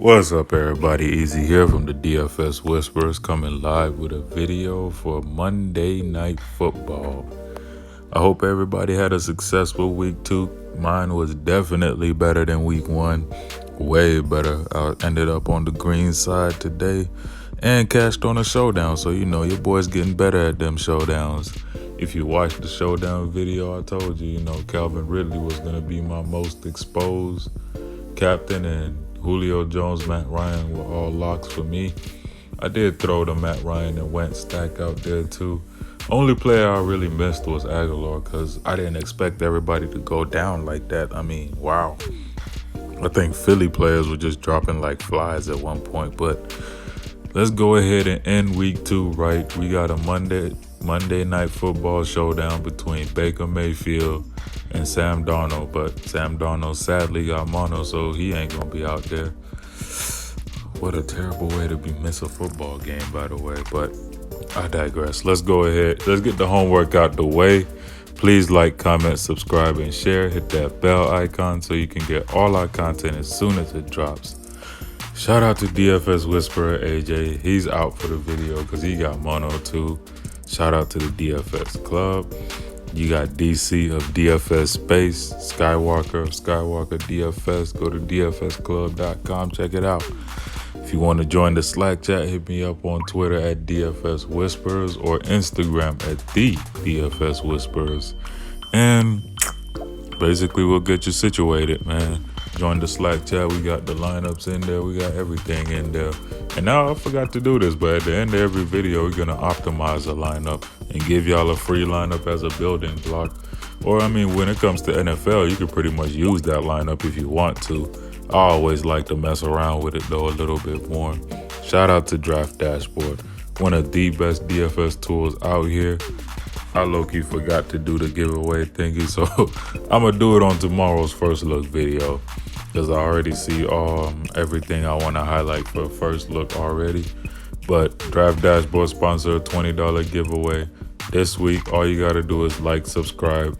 What's up, everybody? Easy here from the DFS Whisperers, coming live with a video for Monday Night Football. I hope everybody had a successful week 2. Mine was definitely better than week 1. Way better. I ended up on the green side today and cashed on a showdown. So, your boy's getting better at them showdowns. If you watched the showdown video, I told you, Calvin Ridley was going to be my most exposed captain, and Julio Jones, Matt Ryan were all locks for me. I did throw the Matt Ryan and Wentz stack out there too. Only player I really missed was Aguilar because I didn't expect everybody to go down like that. I mean, wow. I think Philly players were just dropping like flies at one point. But let's go ahead and end week 2 right. We got a Monday Night Football showdown between Baker Mayfield and Sam Darnold, but Sam Darnold sadly got mono, so he ain't gonna be out there. What a terrible way to be miss a football game, by the way, but I digress. Let's go ahead. Let's get the homework out the way. Please like, comment, subscribe, and share. Hit that bell icon so you can get all our content as soon as it drops. Shout out to DFS Whisperer AJ. He's out for the video because he got mono too. Shout out to the DFS Club. You got DC of DFS Space, Skywalker DFS. Go to dfsclub.com. Check it out. If you want to join the Slack chat, hit me up on Twitter at DFS Whisperers or Instagram at the DFS Whisperers. And basically, we'll get you situated, man. Join the Slack chat. We got the lineups in there. We got everything in there. And now I forgot to do this, but at the end of every video, we're going to optimize the lineup and give y'all a free lineup as a building block. Or, when it comes to NFL, you can pretty much use that lineup if you want to. I always like to mess around with it, though, a little bit more. Shout out to Draft Dashboard, one of the best DFS tools out here. I low-key forgot to do the giveaway thingy, so I'm going to do it on tomorrow's first look video because I already see everything I want to highlight for first look already. But Draft Dashboard sponsor a $20 giveaway this week. All you got to do is like, subscribe,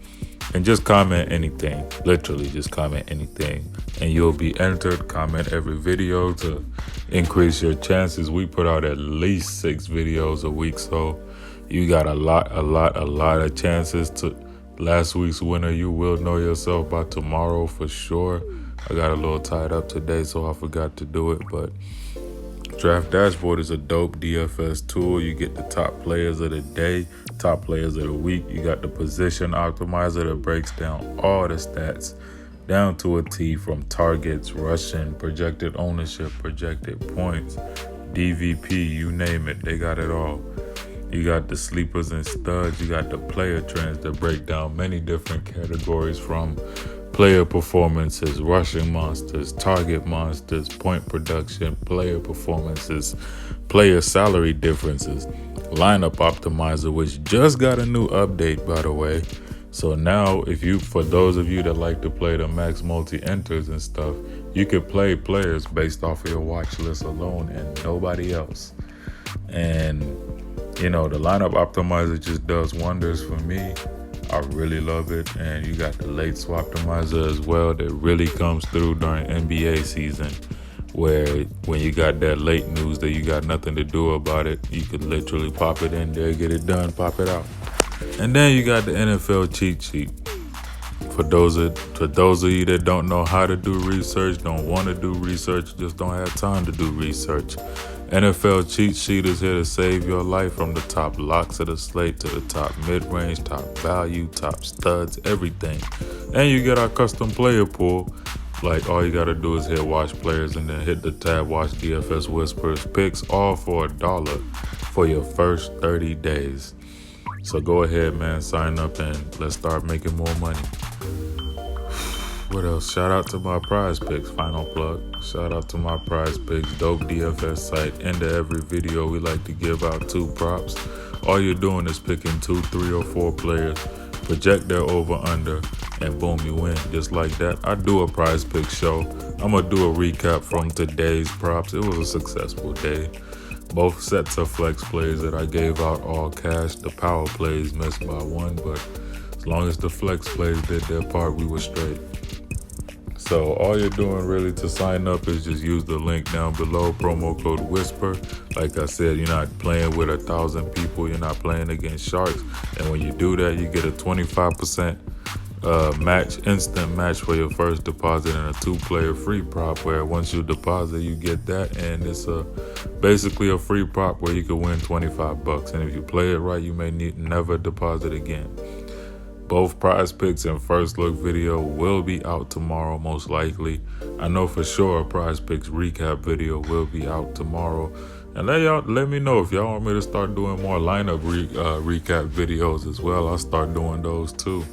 and just comment anything. Literally, just comment anything. And you'll be entered. Comment every video to increase your chances. We put out at least 6 videos a week, so you got a lot of chances to last week's winner. You will know yourself by tomorrow for sure. I got a little tied up today, so I forgot to do it. But Draft Dashboard is a dope DFS tool. You get the top players of the day, top players of the week. You got the position optimizer that breaks down all the stats down to a T, from targets, rushing, projected ownership, projected points, DVP, you name it. They got it all. You got the sleepers and studs. You got the player trends that break down many different categories, from player performances, rushing monsters, target monsters, point production, player performances, player salary differences, lineup optimizer, which just got a new update, by the way. So now, for those of you that like to play the max multi-enters and stuff, you could play players based off of your watch list alone and nobody else. And the lineup optimizer just does wonders for me. I really love it. And you got the late swap optimizer as well that really comes through during NBA season, where when you got that late news that you got nothing to do about it, you could literally pop it in there, get it done, pop it out. And then you got the NFL cheat sheet. For those of you that don't know how to do research, don't want to do research, just don't have time to do research, NFL cheat sheet is here to save your life, from the top locks of the slate to the top mid-range, top value, top studs, everything. And you get our custom player pool. Like, all you got to do is hit watch players and then hit the tab watch DFS Whispers picks, all for $1 for your first 30 days. So go ahead, man, sign up and let's start making more money. What else? Shout out to my Prizepicks, final plug. Shout out to my Prizepicks, dope DFS site. End of every video, we like to give out 2 props. All you're doing is picking 2, 3, or 4 players, project their over/under, and boom, you win. Just like that. I do a Prizepicks show. I'm going to do a recap from today's props. It was a successful day. Both sets of flex plays that I gave out all cash. The power plays missed by 1, but as long as the flex plays did their part, we were straight. So all you're doing really to sign up is just use the link down below, promo code Whisper. Like I said, you're not playing with 1,000 people. You're not playing against sharks. And when you do that, you get a 25% instant match for your first deposit and a 2-player free prop where once you deposit, you get that. And it's basically a free prop where you can win $25. And if you play it right, you may never deposit again. Both Prizepicks and first look video will be out tomorrow, most likely. I know for sure a Prizepicks recap video will be out tomorrow. And let me know if y'all want me to start doing more lineup recap videos as well. I'll start doing those too.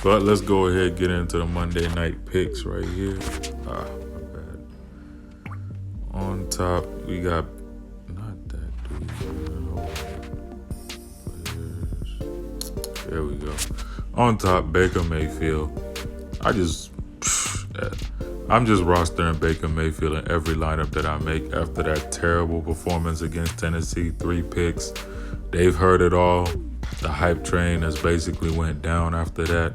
But let's go ahead and get into the Monday night picks right here. My bad. On top, we got not that dude. There we go. On top, Baker Mayfield. I'm just rostering Baker Mayfield in every lineup that I make after that terrible performance against Tennessee. 3 picks. They've heard it all. The hype train has basically went down after that.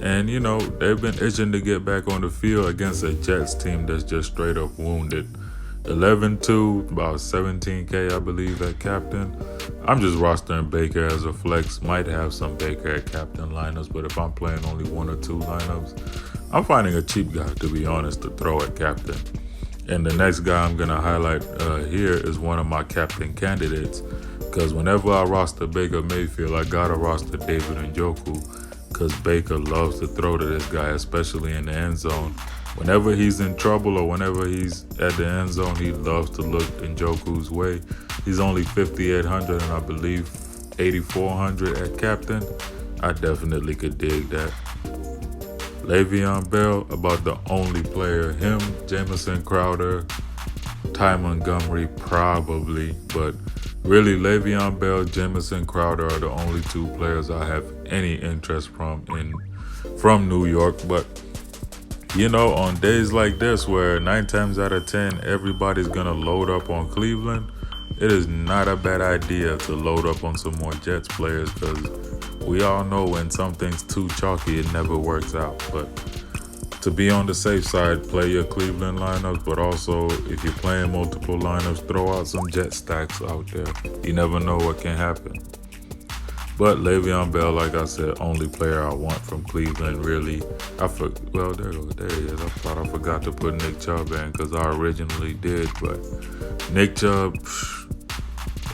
And, you know, they've been itching to get back on the field against a Jets team that's just straight up wounded. 11-2, about 17K, I believe, at captain. I'm just rostering Baker as a flex. Might have some Baker at captain lineups, but if I'm playing only 1 or 2 lineups, I'm finding a cheap guy, to be honest, to throw at captain. And the next guy I'm going to highlight here is one of my captain candidates, because whenever I roster Baker Mayfield, I got to roster David Njoku, because Baker loves to throw to this guy, especially in the end zone. Whenever he's in trouble or whenever he's at the end zone, he loves to look Njoku's way. He's only 5,800 and I believe 8,400 at captain. I definitely could dig that. Le'Veon Bell, about the only player. Him, Jamison Crowder, Ty Montgomery probably, but really Le'Veon Bell, Jamison Crowder are the only 2 players I have any interest from New York. But you know, on days like this where 9 times out of 10 everybody's gonna load up on Cleveland, it is not a bad idea to load up on some more Jets players, because we all know when something's too chalky, it never works out. But to be on the safe side, play your Cleveland lineups, but also if you're playing multiple lineups, throw out some Jet stacks out there. You never know what can happen. But Le'Veon Bell, like I said, only player I want from Cleveland, really. There he is. I thought I forgot to put Nick Chubb in because I originally did. But Nick Chubb,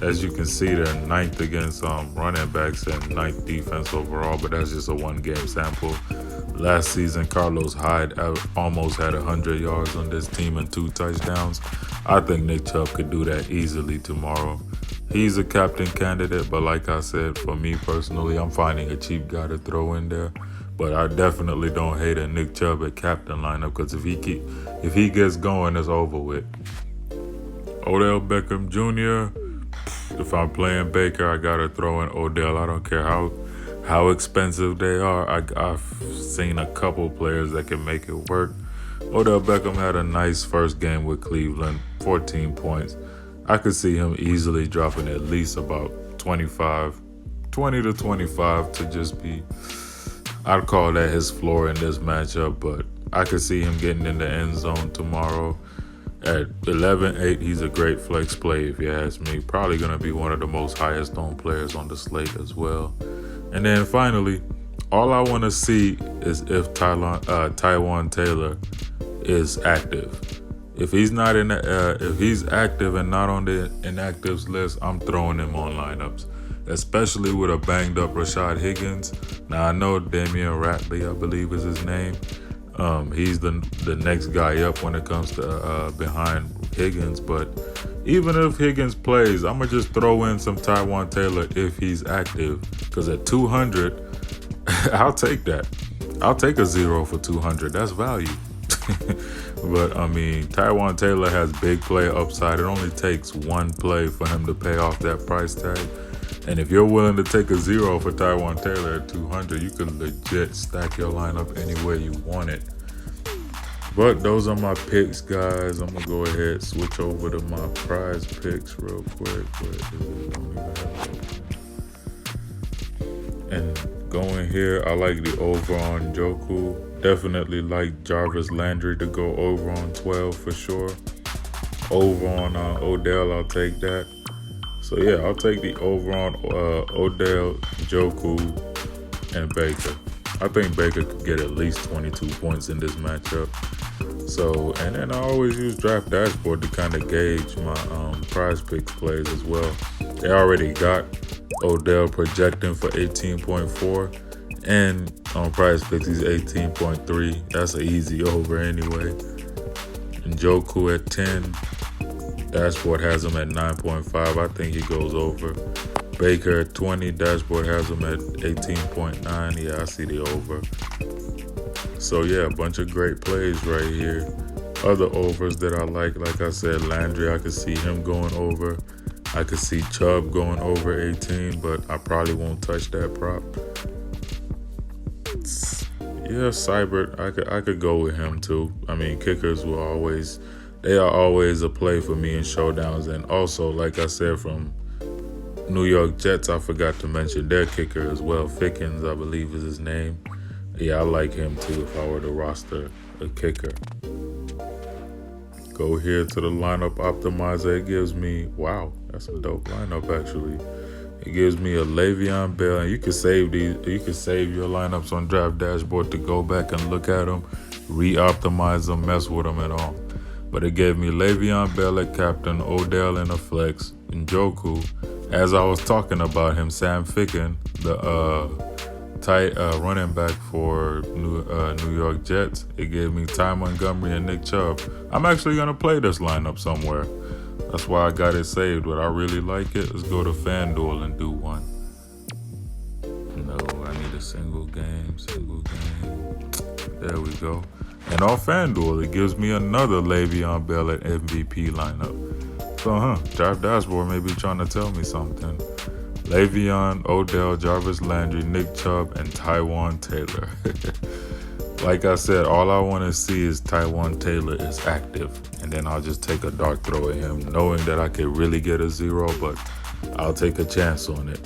as you can see, they're 9th against running backs and 9th defense overall, but that's just a 1-game sample. Last season, Carlos Hyde almost had 100 yards on this team and 2 touchdowns. I think Nick Chubb could do that easily tomorrow. He's a captain candidate, but like I said, for me personally, I'm finding a cheap guy to throw in there. But I definitely don't hate a Nick Chubb at captain lineup, because if he gets going, it's over with. Odell Beckham Jr., if I'm playing Baker, I gotta throw in Odell. I don't care how expensive they are. I've seen a couple players that can make it work. Odell Beckham had a nice first game with Cleveland, 14 points. I could see him easily dropping at least about 20 to 25 to just be, I'd call that his floor in this matchup, but I could see him getting in the end zone tomorrow. At 11-8, he's a great flex play if you ask me. Probably going to be one of the most highest owned players on the slate as well. And then finally, all I want to see is if Taywan Taylor is active. If he's not if he's active and not on the inactives list, I'm throwing him on lineups, especially with a banged up Rashad Higgins. Now I know Damian Ratley, I believe is his name. He's the next guy up when it comes to behind Higgins. But even if Higgins plays, I'm gonna just throw in some Taywan Taylor if he's active, because at 200, I'll take that. I'll take a 0 for 200. That's value. But I mean, Taywan Taylor has big play upside. It only takes 1 play for him to pay off that price tag. And if you're willing to take a 0 for Taywan Taylor at 200, you can legit stack your lineup any way you want it. But those are my picks, guys. I'm gonna go ahead and switch over to my Prizepicks real quick. And going here, I like the over on Njoku. definitely like Jarvis Landry to go over on 12 for sure. Over on Odell, I'll take that. So yeah, I'll take the over on Odell, Njoku, and Baker. I think Baker could get at least 22 points in this matchup. So, and then I always use Draft Dashboard to kind of gauge my Prizepicks plays as well. They already got Odell projecting for 18.4, and on Prizepicks he's 18.3. That's an easy over anyway. Njoku at 10. Dashboard has him at 9.5. I think he goes over. Baker at 20. Dashboard has him at 18.9. Yeah, I see the over. So yeah, a bunch of great plays right here. Other overs that I like I said, Landry, I could see him going over. I could see Chubb going over 18, but I probably won't touch that prop. Yeah, Seibert, I could go with him too. I mean, kickers they are always a play for me in showdowns. And also, like I said, from New York Jets, I forgot to mention their kicker as well. Fickens, I believe is his name. Yeah, I like him too if I were to roster a kicker. Go here to the lineup optimizer. It gives me, wow, that's a dope lineup actually. It gives me a Le'Veon Bell, and you can save your lineups on Draft Dashboard to go back and look at them, re-optimize them, mess with them and all. But it gave me Le'Veon Bell at captain, Odell in a flex, Njoku. As I was talking about him, Sam Ficken, the tight running back for New York Jets. It gave me Ty Montgomery and Nick Chubb. I'm actually gonna play this lineup somewhere. That's why I got it saved, but I really like it. Let's go to Fanduel and do one. No, I need a single game. There we go. And on Fanduel, it gives me another Le'Veon Bell at MVP lineup. So, Draft Dashboard may be trying to tell me something. Le'Veon, Odell, Jarvis Landry, Nick Chubb, and Tywan Taylor. Like I said, all I want to see is Tywan Taylor is active. And then I'll just take a dart throw at him, knowing that I could really get a 0, but I'll take a chance on it.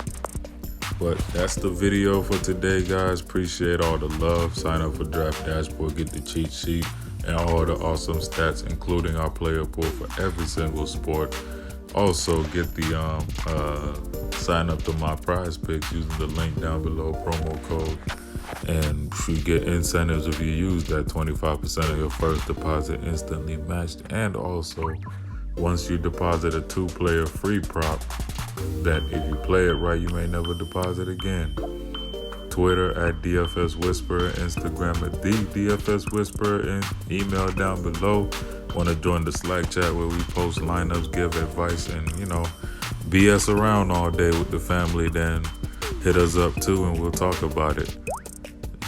But that's the video for today, guys. Appreciate all the love. Sign up for Draft Dashboard, get the cheat sheet, and all the awesome stats, including our player pool for every single sport. Also, get the sign up to my Prizepicks using the link down below, promo code, and you get incentives if you use that. 25% of your first deposit instantly matched, and also once you deposit a 2-player free prop that if you play it right, you may never deposit again. Twitter at DFS Whisperer, Instagram at the DFS Whisperer, and email down below. Want to join the Slack chat where we post lineups, give advice, and BS around all day with the family, then hit us up too and we'll talk about it.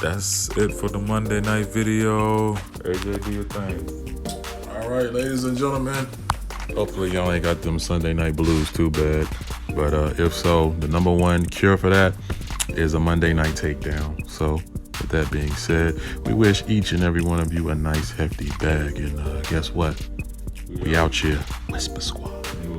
That's it for the Monday night video. AJ, do your thing. All right, ladies and gentlemen. Hopefully y'all ain't got them Sunday night blues too bad. But if so, the number one cure for that is a Monday night takedown. So with that being said, we wish each and every one of you a nice hefty bag. And guess what? We out here. Whisper Squad.